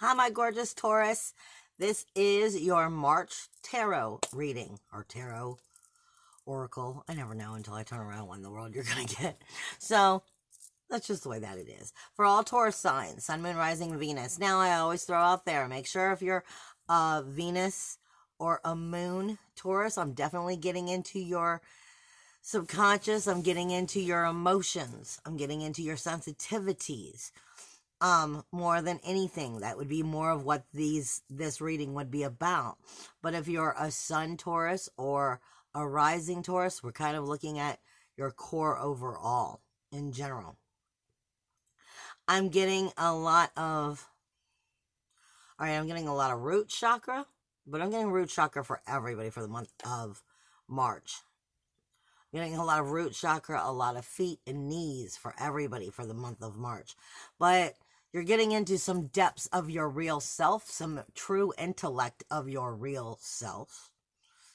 Hi, my gorgeous Taurus. This is your March Tarot reading, or Tarot Oracle. I never know until I turn around what in the world you're going to get. So, that's just the way that it is. For all Taurus signs, Sun, Moon, Rising, Venus. Now, I always throw out there, make sure if you're a Venus or a Moon Taurus, I'm definitely getting into your subconscious. I'm getting into your emotions. I'm getting into your sensitivities. More than anything, that would be more of what this reading would be about. But if you're a Sun Taurus or a Rising Taurus, we're kind of looking at your core overall in general. I'm getting a lot of, I'm getting a lot of root chakra, but I'm getting root chakra for everybody for the month of March. I'm getting a lot of root chakra, a lot of feet and knees for everybody for the month of March. But you're getting into some depths of your real self, some true intellect of your real self,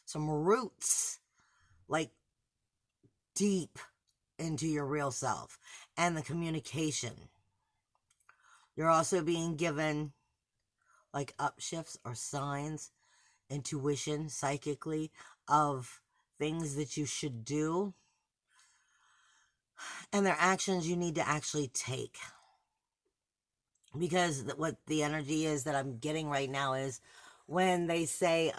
some roots, like deep into your real self, and the communication. You're also being given like upshifts or signs, intuition, psychically, of things that you should do, and they're actions you need to actually take. Because what the energy is that I'm getting right now is when they say,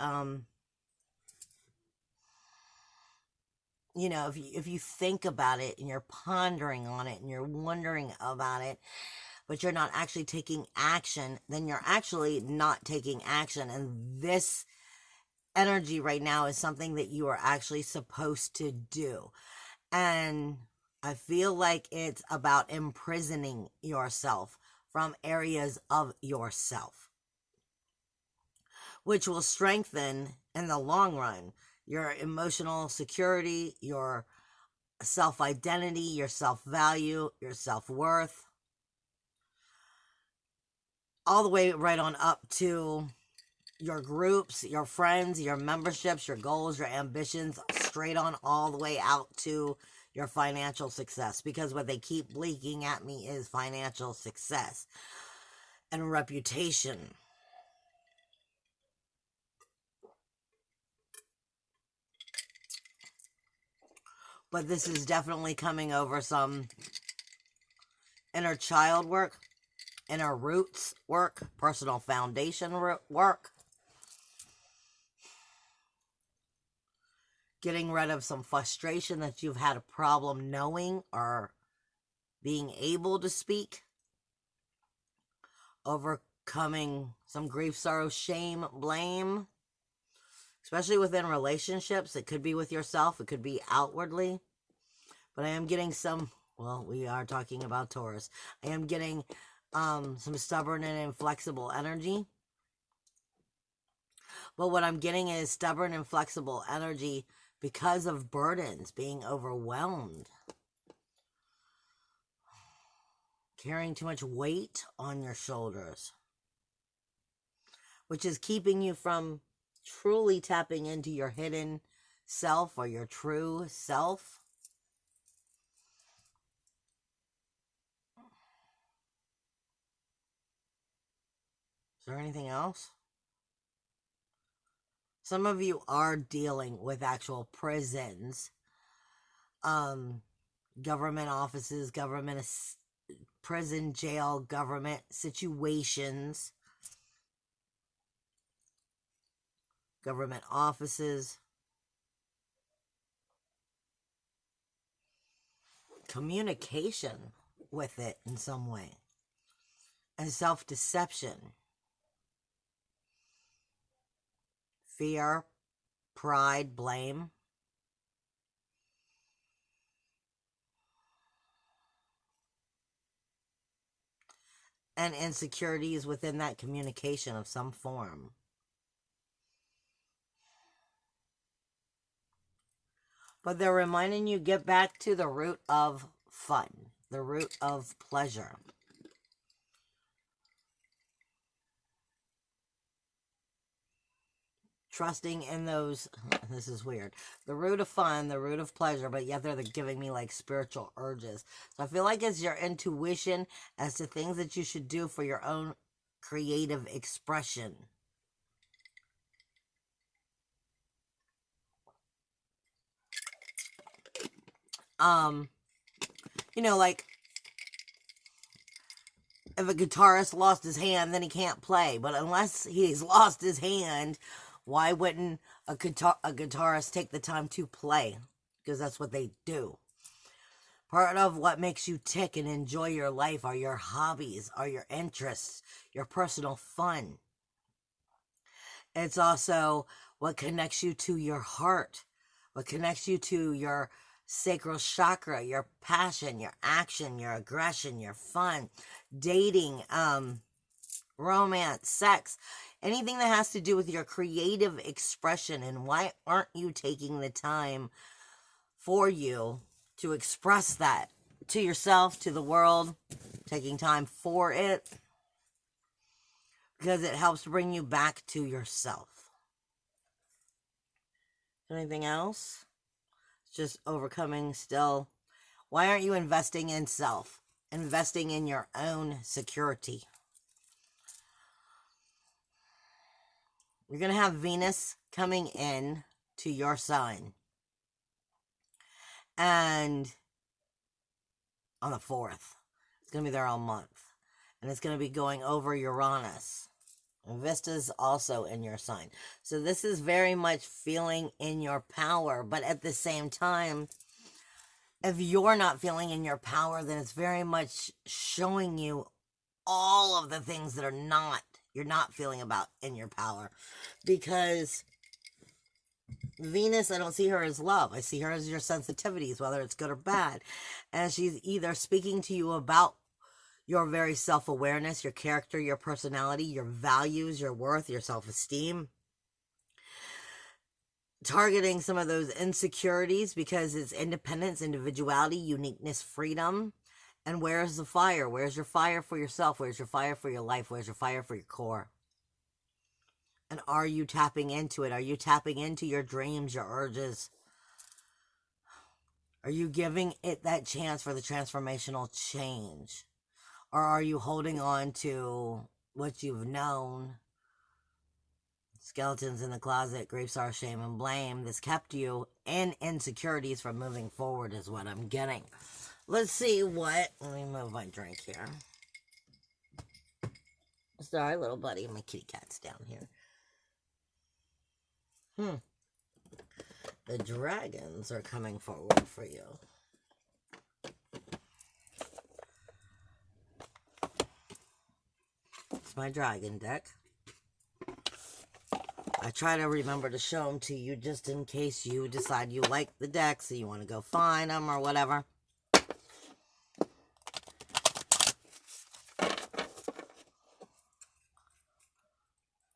you know, if you think about it and you're pondering on it and you're wondering about it, but you're not actually taking action, then you're actually not taking action. And this energy right now is something that you are actually supposed to do. And I feel like it's about imprisoning yourself from areas of yourself, which will strengthen in the long run your emotional security, your self-identity, your self-value, your self-worth, all the way right on up to your groups, your friends, your memberships, your goals, your ambitions, straight on all the way out to your financial success. Because what they keep leaking at me is financial success and reputation. But this is definitely coming over some inner child work, inner roots work, personal foundation work. Getting rid of some frustration that you've had a problem knowing or being able to speak. Overcoming some grief, sorrow, shame, blame. Especially within relationships. It could be with yourself. It could be outwardly. But I am getting some, well, we are talking about Taurus. I am getting some stubborn and inflexible energy. But what I'm getting is stubborn and flexible energy because of burdens, being overwhelmed, carrying too much weight on your shoulders, which is keeping you from truly tapping into your hidden self or your true self. Is there anything else? Some of you are dealing with actual prisons, government offices, government prison, jail, government situations, government offices, communication with it in some way, and self-deception. Fear, pride, blame. And insecurities within that communication of some form. But they're reminding you, get back to the root of fun, the root of pleasure. Trusting in those, this is weird, the root of fun, the root of pleasure, but yet they're giving me like spiritual urges. So I feel like it's your intuition as to things that you should do for your own creative expression. You know, like, if a guitarist lost his hand, then he can't play. But unless he's lost his hand, why wouldn't a guitarist take the time to play? Because that's what they do. Part of what makes you tick and enjoy your life are your hobbies, are your interests, your personal fun. It's also what connects you to your heart, what connects you to your sacral chakra, your passion, your action, your aggression, your fun, dating, romance, sex, anything that has to do with your creative expression. And why aren't you taking the time for you to express that to yourself, to the world, taking time for it? Because it helps bring you back to yourself. Anything else? Just overcoming still. Why aren't you investing in self? Investing in your own security. You're going to have Venus coming in to your sign. And on the 4th. It's going to be there all month. And it's going to be going over Uranus. And Vista's also in your sign. So this is very much feeling in your power. But at the same time, if you're not feeling in your power, then it's very much showing you all of the things that you're not feeling about in your power. Because Venus, I don't see her as love. I see her as your sensitivities, whether it's good or bad. And she's either speaking to you about your very self-awareness, your character, your personality, your values, your worth, your self-esteem. Targeting some of those insecurities because it's independence, individuality, uniqueness, freedom. And where's the fire? Where's your fire for yourself? Where's your fire for your life? Where's your fire for your core? And are you tapping into it? Are you tapping into your dreams, your urges? Are you giving it that chance for the transformational change? Or are you holding on to what you've known? Skeletons in the closet, grief, sorrow, shame, and blame. This kept you in insecurities from moving forward is what I'm getting. Let's see what... Let me move my drink here. Sorry, little buddy. My kitty cat's down here. The dragons are coming forward for you. It's my dragon deck. I try to remember to show them to you just in case you decide you like the deck, so you want to go find them or whatever.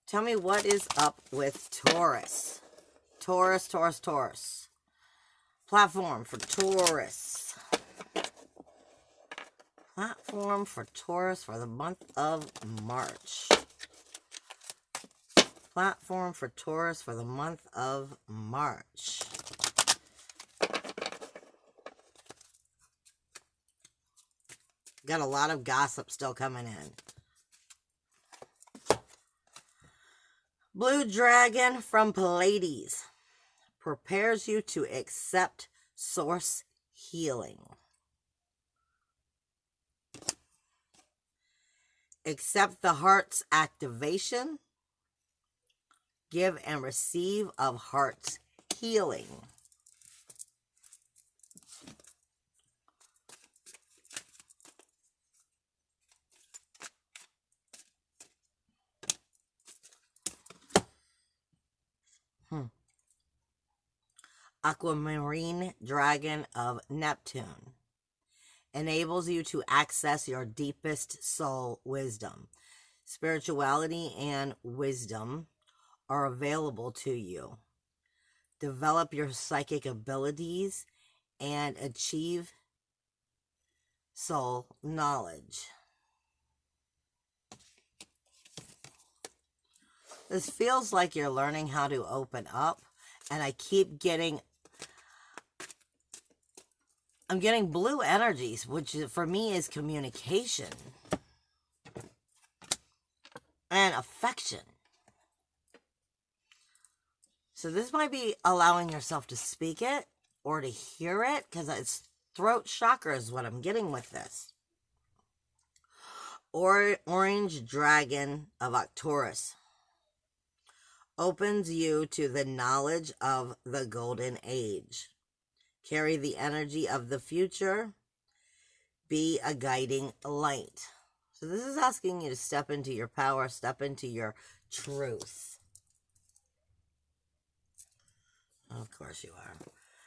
Tell me what is up with Taurus. Taurus, Taurus, Taurus. Platform for Taurus. Platform for Taurus for the month of March. Platform for Taurus for the month of March. Got a lot of gossip still coming in. Blue Dragon from Pleiades prepares you to accept source healing. Accept the heart's activation. Give and receive of heart's healing. Aquamarine Dragon of Neptune enables you to access your deepest soul wisdom. Spirituality and wisdom are available to you. Develop your psychic abilities and achieve soul knowledge. This feels like you're learning how to open up, and I keep getting... I'm getting blue energies, which for me is communication. and affection. So this might be allowing yourself to speak it or to hear it, because it's throat chakra is what I'm getting with this. Orange Dragon of Taurus opens you to the knowledge of the golden age. Carry the energy of the future. Be a guiding light. So this is asking you to step into your power, step into your truth. Of course you are.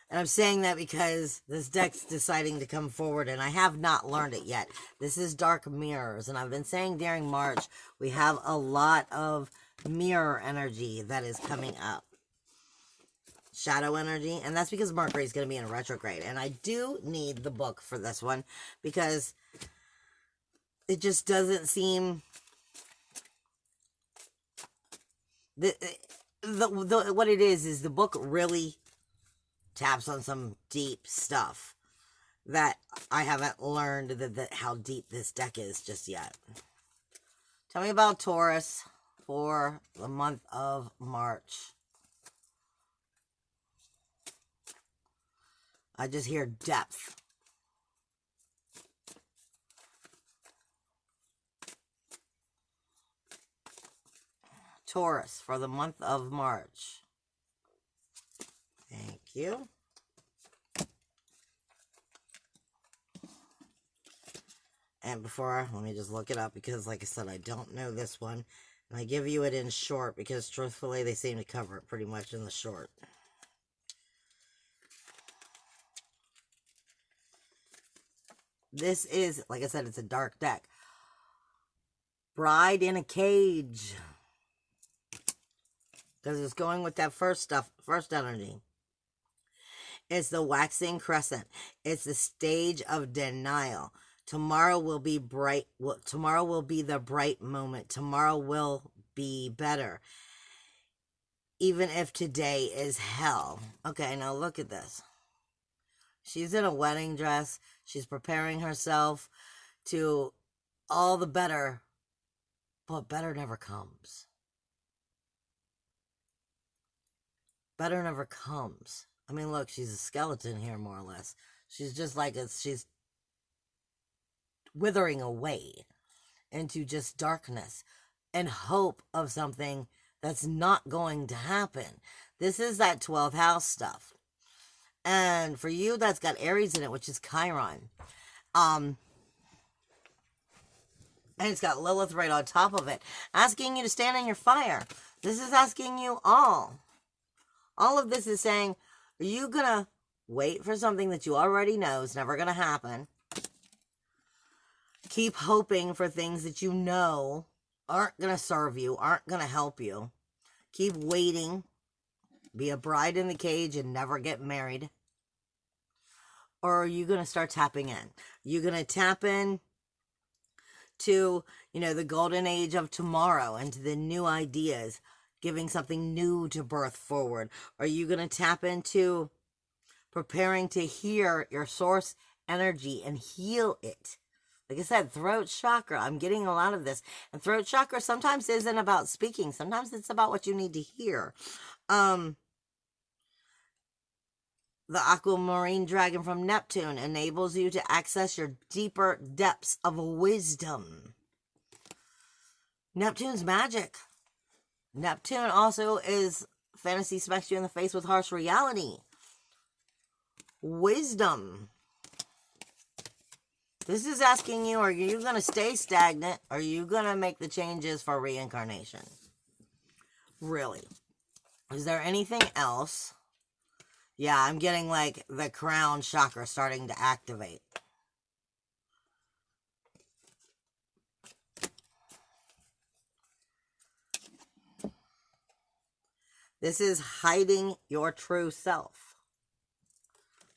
And I'm saying that because this deck's deciding to come forward, and I have not learned it yet. This is Dark Mirrors, and I've been saying during March, we have a lot of mirror energy that is coming up. Shadow energy, and that's because Mercury is going to be in retrograde. And I do need the book for this one, because it just doesn't seem... what it is the book really taps on some deep stuff that I haven't learned how deep this deck is just yet. Tell me about Taurus for the month of March. I just hear depth. Taurus for the month of March. Thank you. And before, let me just look it up, because like I said, I don't know this one. And I give you it in short because truthfully they seem to cover it pretty much in the short. This is, like I said, it's a dark deck. Bride in a Cage. Because it's going with that first energy. It's the waxing crescent. It's the stage of denial. Tomorrow will be bright. Tomorrow will be the bright moment. Tomorrow will be better. Even if today is hell. Okay, now look at this. She's in a wedding dress. She's preparing herself to all the better. But better never comes. Better never comes. I mean, look, she's a skeleton here, more or less. She's just like she's withering away into just darkness and hope of something that's not going to happen. This is that 12th house stuff. And for you, that's got Aries in it, which is Chiron. And it's got Lilith right on top of it, asking you to stand in your fire. This is asking you all. All of this is saying, are you going to wait for something that you already know is never going to happen? Keep hoping for things that you know aren't going to serve you, aren't going to help you. Keep waiting. Be a bride in the cage and never get married. Or are you going to start tapping in? You're going to tap in to, the golden age of tomorrow and to the new ideas, giving something new to birth forward. Are you going to tap into preparing to hear your source energy and heal it? Like I said, throat chakra, I'm getting a lot of this. And throat chakra sometimes isn't about speaking. Sometimes it's about what you need to hear. The aquamarine dragon from Neptune enables you to access your deeper depths of wisdom. Neptune's magic. Neptune also is fantasy smacks you in the face with harsh reality. Wisdom. This is asking you, are you going to stay stagnant? Or are you going to make the changes for reincarnation? Really? Is there anything else? Yeah, I'm getting like the crown chakra starting to activate. This is hiding your true self.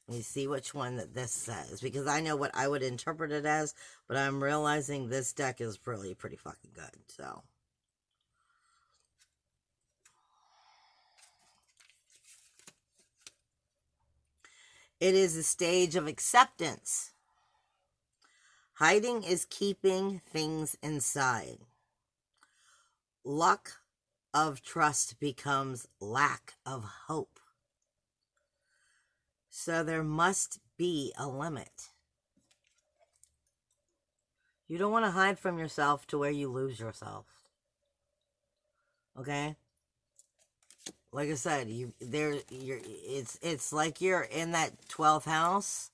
Let me see which one that this says, because I know what I would interpret it as, but I'm realizing this deck is really pretty fucking good, so. It is a stage of acceptance. Hiding is keeping things inside. luck of trust becomes lack of hope. So there must be a limit. You don't want to hide from yourself to where you lose yourself. Okay? Like I said, it's like you're in that 12th house.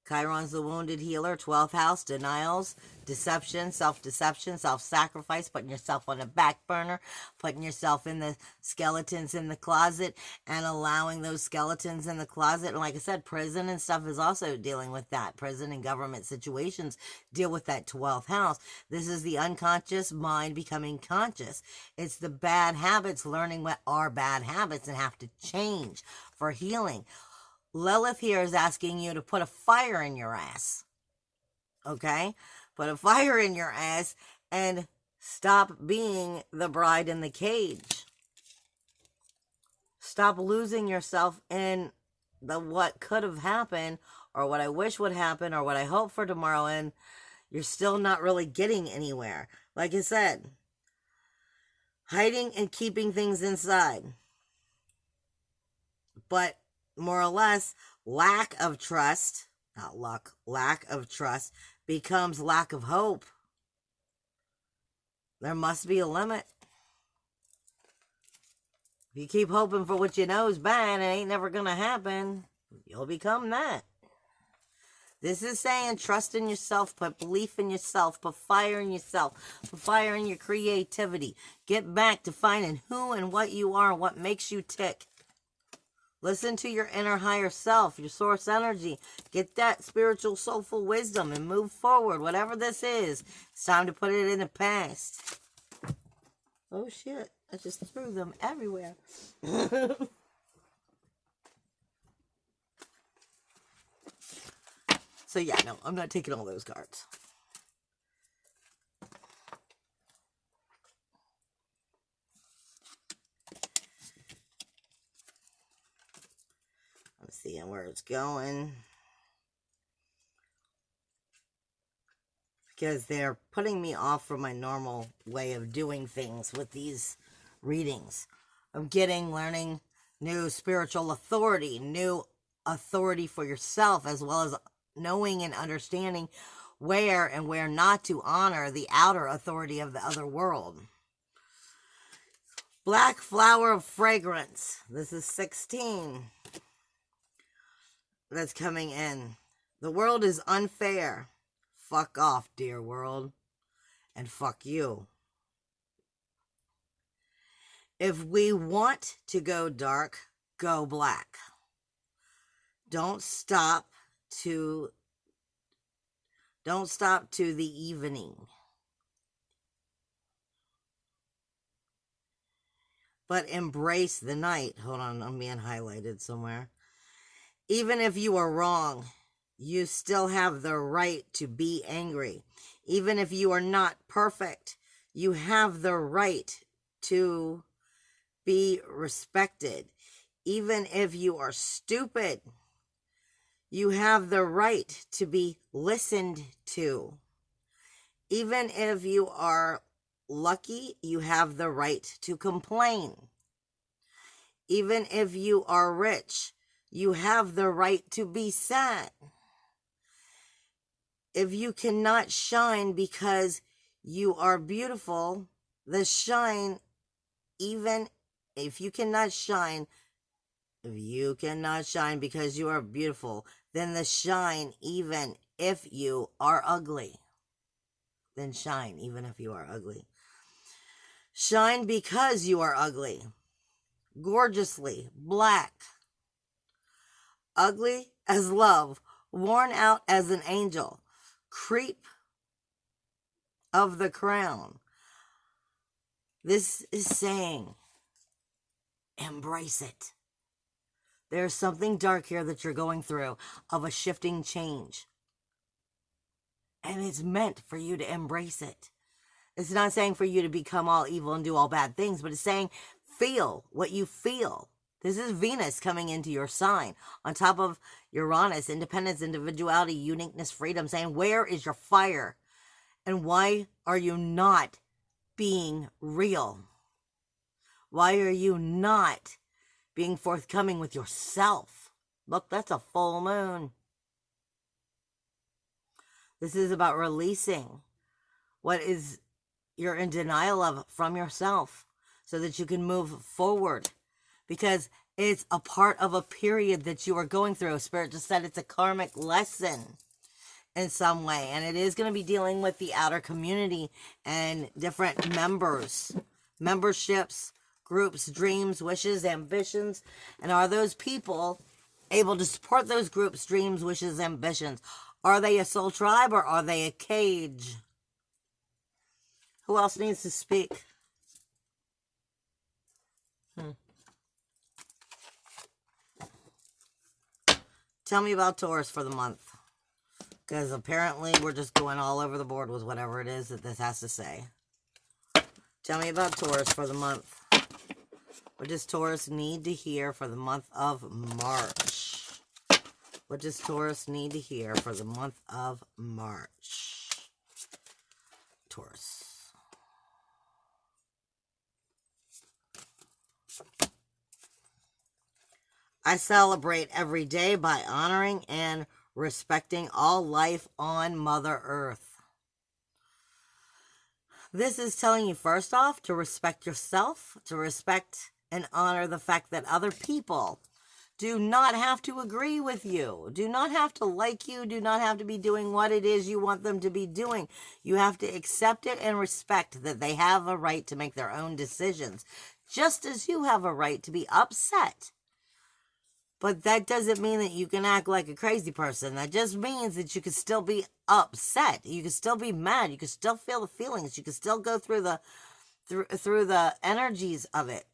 Chiron's the wounded healer. 12th house, denials, deception, self-deception, self-sacrifice, putting yourself on the back burner, putting yourself in the skeletons in the closet, and allowing those skeletons in the closet. And like I said, prison and stuff is also dealing with that. Prison and government situations deal with that 12th house. This is the unconscious mind becoming conscious. It's the bad habits, learning what are bad habits and have to change for healing. Lilith here is asking you to put a fire in your ass. Okay? Put a fire in your ass and stop being the bride in the cage. Stop losing yourself in the what could have happened, or what I wish would happen, or what I hope for tomorrow, and you're still not really getting anywhere. Like I said, hiding and keeping things inside. But more or less, lack of trust, not luck, lack of trust becomes lack of hope. There must be a limit. If you keep hoping for what you know is bad, it ain't never going to happen. You'll become that. This is saying trust in yourself, put belief in yourself, put fire in yourself, put fire in your creativity. Get back to finding who and what you are and what makes you tick. Listen to your inner higher self, your source energy. Get that spiritual, soulful wisdom and move forward. Whatever this is, it's time to put it in the past. Oh, shit. I just threw them everywhere. So, yeah, no, I'm not taking all those cards. I'm seeing where it's going. Because they're putting me off from my normal way of doing things with these readings. I'm learning new spiritual authority, new authority for yourself, as well as knowing and understanding where and where not to honor the outer authority of the other world. Black flower of fragrance. This is 16. That's coming in. The world is unfair. Fuck off, dear world. And fuck you. If we want to go dark, go black. Don't stop to the evening. But embrace the night. Hold on, I'm being highlighted somewhere. Even if you are wrong, you still have the right to be angry. Even if you are not perfect, you have the right to be respected. Even if you are stupid, you have the right to be listened to. Even if you are lucky, you have the right to complain. Even if you are rich, you have the right to be sad. If you cannot shine because you are beautiful, the shine, even if you cannot shine because you are beautiful, then the shine even if you are ugly. Then shine even if you are ugly. Shine because you are ugly. Gorgeously black. Ugly as love. Worn out as an angel. Creep of the crown. This is saying, embrace it. There's something dark here that you're going through of a shifting change. And it's meant for you to embrace it. It's not saying for you to become all evil and do all bad things, but it's saying feel what you feel. This is Venus coming into your sign. On top of Uranus, independence, individuality, uniqueness, freedom, saying where is your fire? And why are you not being real? Why are you not being forthcoming with yourself? Look, that's a full moon. This is about releasing what is you're in denial of from yourself so that you can move forward, because it's a part of a period that you are going through. Spirit just said it's a karmic lesson in some way, and it is going to be dealing with the outer community and different memberships, groups, dreams, wishes, ambitions. And are those people able to support those groups, dreams, wishes, ambitions? Are they a soul tribe or are they a cage? Who else needs to speak? Tell me about Taurus for the month. Because apparently we're just going all over the board with whatever it is that this has to say. Tell me about Taurus for the month. What does Taurus need to hear for the month of March? What does Taurus need to hear for the month of March? Taurus. I celebrate every day by honoring and respecting all life on Mother Earth. This is telling you, first off, to respect yourself, to respect and honor the fact that other people do not have to agree with you, do not have to like you, do not have to be doing what it is you want them to be doing. You have to accept it and respect that they have a right to make their own decisions, just as you have a right to be upset. But that doesn't mean that you can act like a crazy person. That just means that you can still be upset. You can still be mad. You can still feel the feelings. You can still go through the energies of it.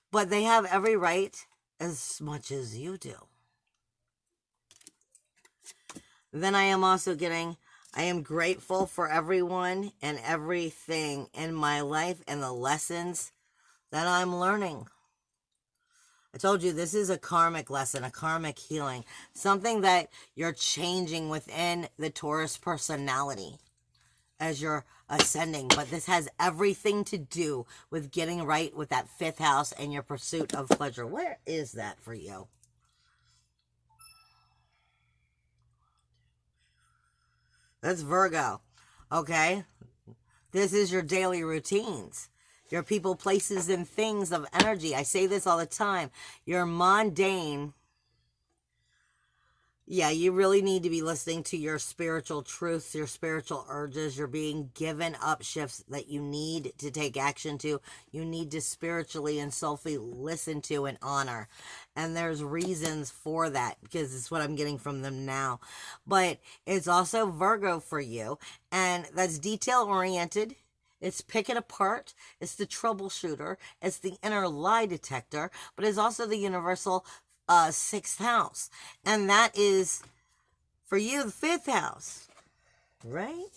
But they have every right as much as you do. Then I am also getting, I am grateful for everyone and everything in my life and the lessons that I'm learning. I told you this is a karmic lesson, a karmic healing, something that you're changing within the Taurus personality as you're ascending. But this has everything to do with getting right with that 5th house and your pursuit of pleasure. Where is that for you? That's Virgo. Okay? This is your daily routines. Your people, places, and things of energy. I say this all the time. Your mundane. Yeah, you really need to be listening to your spiritual truths, your spiritual urges. You're being given up shifts that you need to take action to. You need to spiritually and soulfully listen to and honor. And there's reasons for that, because it's what I'm getting from them now. But it's also Virgo for you. And that's detail-oriented. It's pick it apart. It's the troubleshooter. It's the inner lie detector. But it's also the universal 6th house. And that is, for you, the 5th house. Right?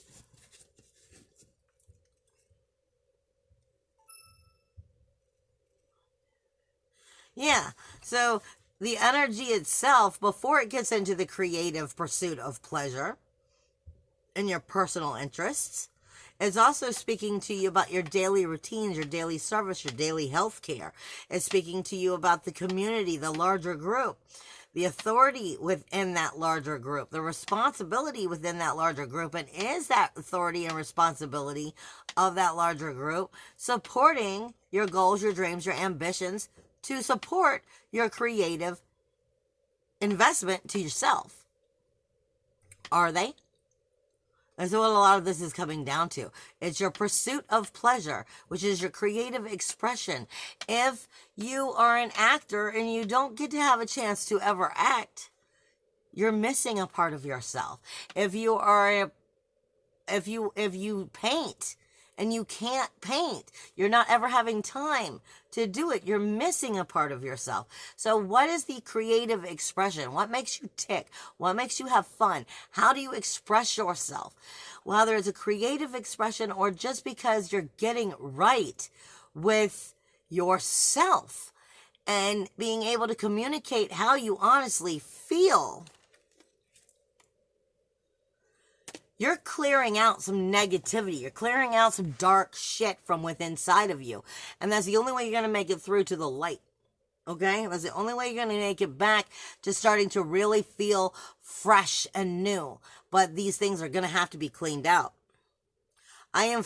Yeah. So the energy itself, before it gets into the creative pursuit of pleasure and your personal interests, it's also speaking to you about your daily routines, your daily service, your daily health care. It's speaking to you about the community, the larger group, the authority within that larger group, the responsibility within that larger group. And is that authority and responsibility of that larger group supporting your goals, your dreams, your ambitions to support your creative investment to yourself? Are they? That's what a lot of this is coming down to. It's your pursuit of pleasure, which is your creative expression. If you are an actor and you don't get to have a chance to ever act, you're missing a part of yourself. If you paint and you can't paint, you're not ever having time to do it. You're missing a part of yourself. So what is the creative expression? What makes you tick? What makes you have fun? How do you express yourself? Whether it's a creative expression or just because you're getting right with yourself and being able to communicate how you honestly feel. You're clearing out some negativity. You're clearing out some dark shit from within inside of you. And that's the only way you're going to make it through to the light. Okay? That's the only way you're going to make it back to starting to really feel fresh and new. But these things are going to have to be cleaned out. And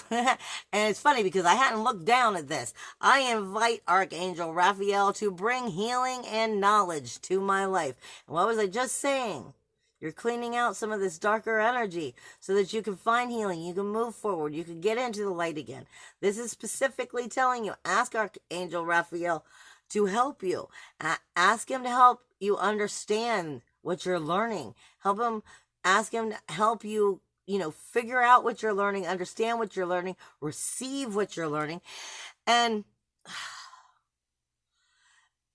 it's funny because I hadn't looked down at this. I invite Archangel Raphael to bring healing and knowledge to my life. And what was I just saying? You're cleaning out some of this darker energy so that you can find healing. You can move forward. You can get into the light again. This is specifically telling you, ask Archangel Raphael to help you. Ask him to help you understand what you're learning. Ask him to help you, figure out what you're learning, understand what you're learning, receive what you're learning. And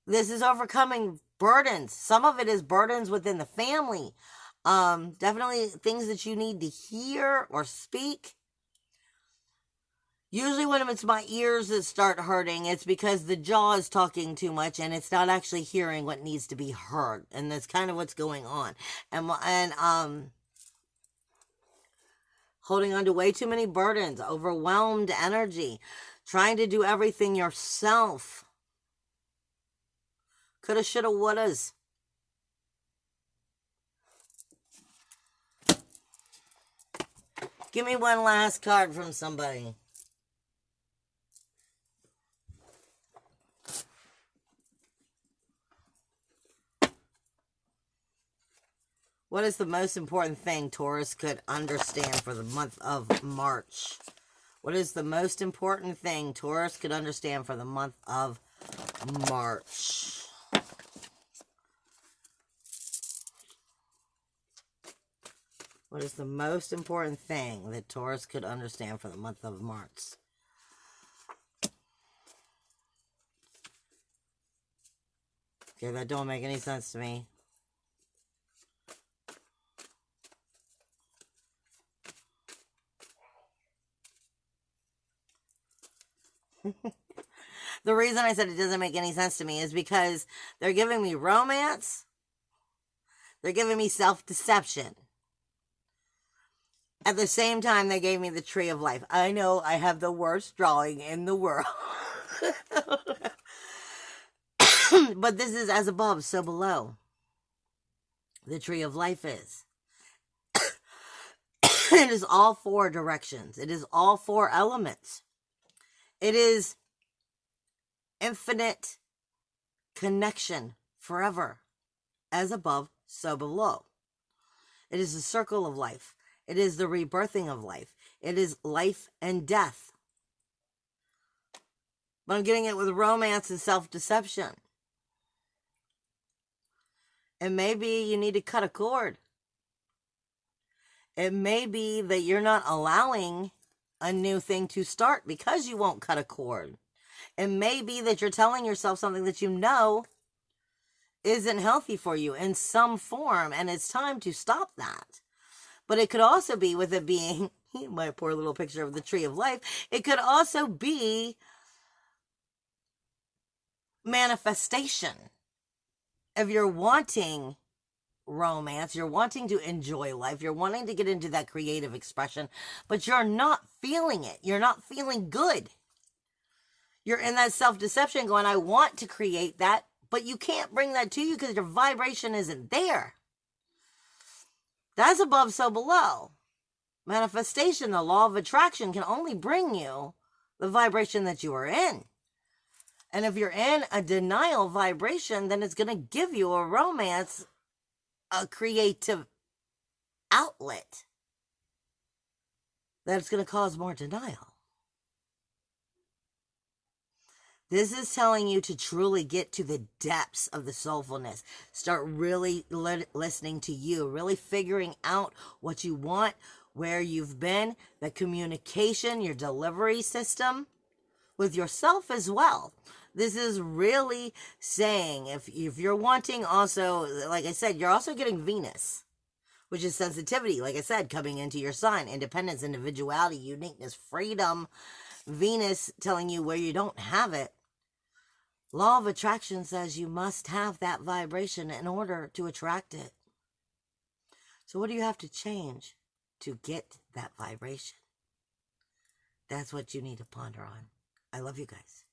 this is overcoming burdens. Some of it is burdens within the family. Definitely things that you need to hear or speak. Usually when it's my ears that start hurting, it's because the jaw is talking too much and it's not actually hearing what needs to be heard. And that's kind of what's going on. And holding on to way too many burdens, overwhelmed energy, trying to do everything yourself. Coulda, shoulda, wouldas. Give me one last card from somebody. What is the most important thing Taurus could understand for the month of March? What is the most important thing Taurus could understand for the month of March? What is the most important thing that Taurus could understand for the month of March? Okay, that don't make any sense to me. The reason I said it doesn't make any sense to me is because they're giving me romance. They're giving me self-deception. At the same time, they gave me the Tree of Life. I know I have the worst drawing in the world. But this is as above, so below. The Tree of Life is. It is all four directions. It is all four elements. It is infinite connection forever. As above, so below. It is the circle of life. It is the rebirthing of life. It is life and death. But I'm getting it with romance and self-deception. And maybe you need to cut a cord. It may be that you're not allowing a new thing to start because you won't cut a cord. It may be that you're telling yourself something that you know isn't healthy for you in some form, and it's time to stop that. But it could also be, with it being my poor little picture of the Tree of Life, it could also be manifestation. If you're wanting romance, you're wanting to enjoy life, you're wanting to get into that creative expression, but you're not feeling it. You're not feeling good. You're in that self-deception going, I want to create that, but you can't bring that to you because your vibration isn't there. That's above, so below. Manifestation, the law of attraction, can only bring you the vibration that you are in. And if you're in a denial vibration, then it's going to give you a romance, a creative outlet that's going to cause more denial. This is telling you to truly get to the depths of the soulfulness. Start really listening to you, really figuring out what you want, where you've been, the communication, your delivery system with yourself as well. This is really saying, if you're wanting also, like I said, you're also getting Venus, which is sensitivity, like I said, coming into your sign, independence, individuality, uniqueness, freedom. Venus telling you where you don't have it. Law of attraction says you must have that vibration in order to attract it. So what do you have to change? to get that vibration. That's what you need to ponder on. I love you guys.